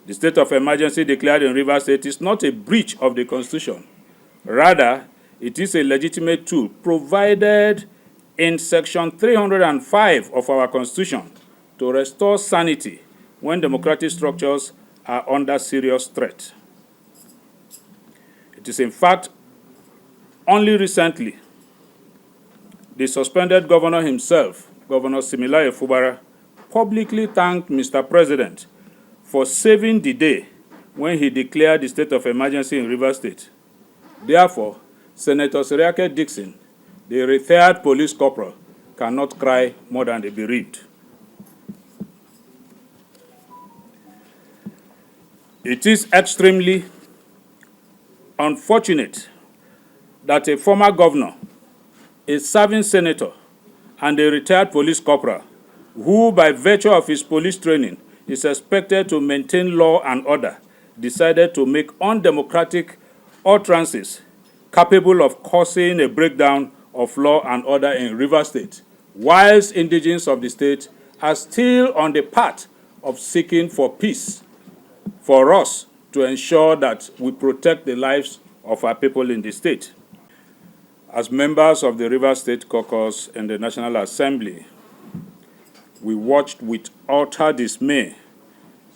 The state of emergency declared in Rivers State is not a breach of the Constitution. Rather, it is a legitimate tool provided in Section 305 of our Constitution to restore sanity when democratic structures are under serious threat. It is in fact only recently the suspended governor himself, Governor Similaye Fubara, publicly thanked Mr. President for saving the day when he declared the state of emergency in Rivers State. Therefore, Senator Seriake Dickson, the retired police corporal, cannot cry more than the bereaved. It is extremely unfortunate that a former governor, a serving senator, and a retired police corporal, who by virtue of his police training is expected to maintain law and order, decided to make undemocratic utterances capable of causing a breakdown of law and order in Rivers State, whilst indigents of the state are still on the path of seeking for peace, for us to ensure that we protect the lives of our people in the state. As members of the Rivers State Caucus in the National Assembly, we watched with utter dismay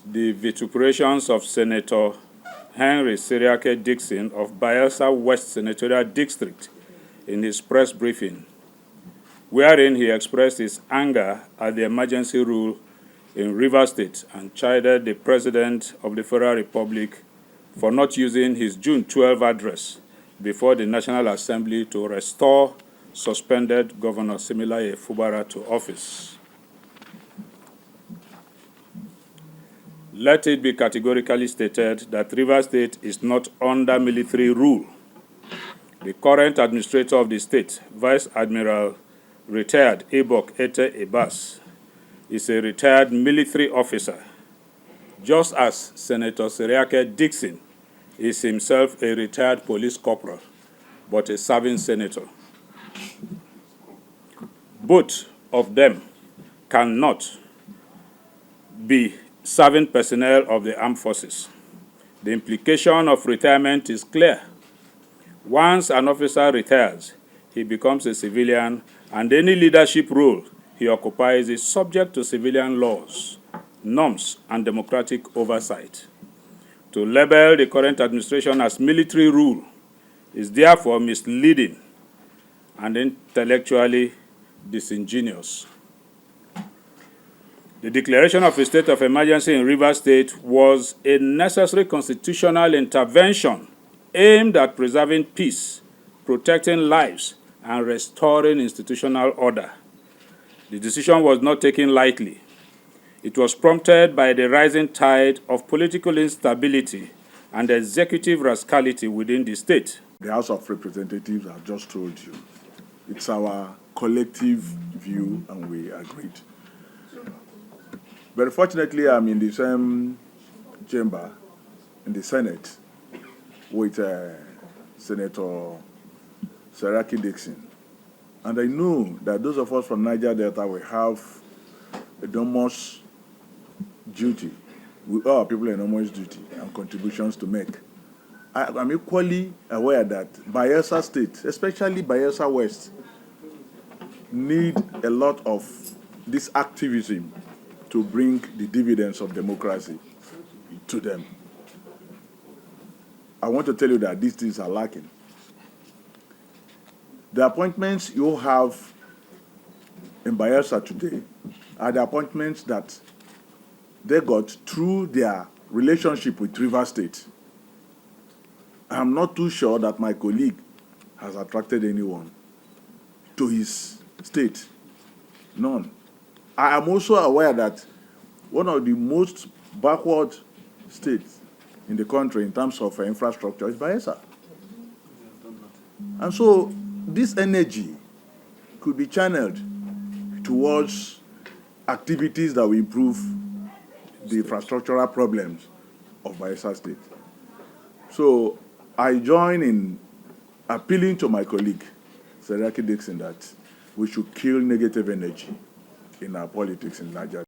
the vituperations of Senator Henry Seriake Dickson of Bayelsa West Senatorial District in his press briefing, wherein he expressed his anger at the emergency rule in Rivers State and chided the President of the Federal Republic for not using his June 12 address before the National Assembly to restore suspended Governor Similaye Fubara to office. Let it be categorically stated that Rivers State is not under military rule. The current administrator of the state, Vice Admiral retired Ebok Ete Ebas, is a retired military officer, just as Senator Seriake Dickson is himself a retired police corporal, but a serving senator. Both of them cannot be serving personnel of the armed forces. The implication of retirement is clear. Once an officer retires, he becomes a civilian, and any leadership role he occupies is subject to civilian laws, norms, and democratic oversight. To label the current administration as military rule is therefore misleading and intellectually disingenuous. The declaration of a state of emergency in Rivers State was a necessary constitutional intervention aimed at preserving peace, protecting lives, and restoring institutional order. The decision was not taken lightly. It was prompted by the rising tide of political instability and executive rascality within the state. The House of Representatives have just told you. It's our collective view, and we agreed. Very fortunately, I'm in the same chamber in the Senate with Senator Seriake Dickson. And I know that those of us from Niger Delta will have enormous duty, our people enormous duty and contributions to make. I'm equally aware that Bayelsa State, especially Bayelsa West, need a lot of this activism to bring the dividends of democracy to them. I want to tell you that these things are lacking. The appointments you have in Bayelsa today are the appointments that they got through their relationship with Rivers State. I'm not too sure that my colleague has attracted anyone to his state. None. I am also aware that one of the most backward states in the country in terms of infrastructure is Bayelsa. And so this energy could be channeled towards activities that will improve the infrastructural problems of Bayelsa State. So I join in appealing to my colleague, Seriake Dickson, that we should kill negative energy in our politics in Nigeria.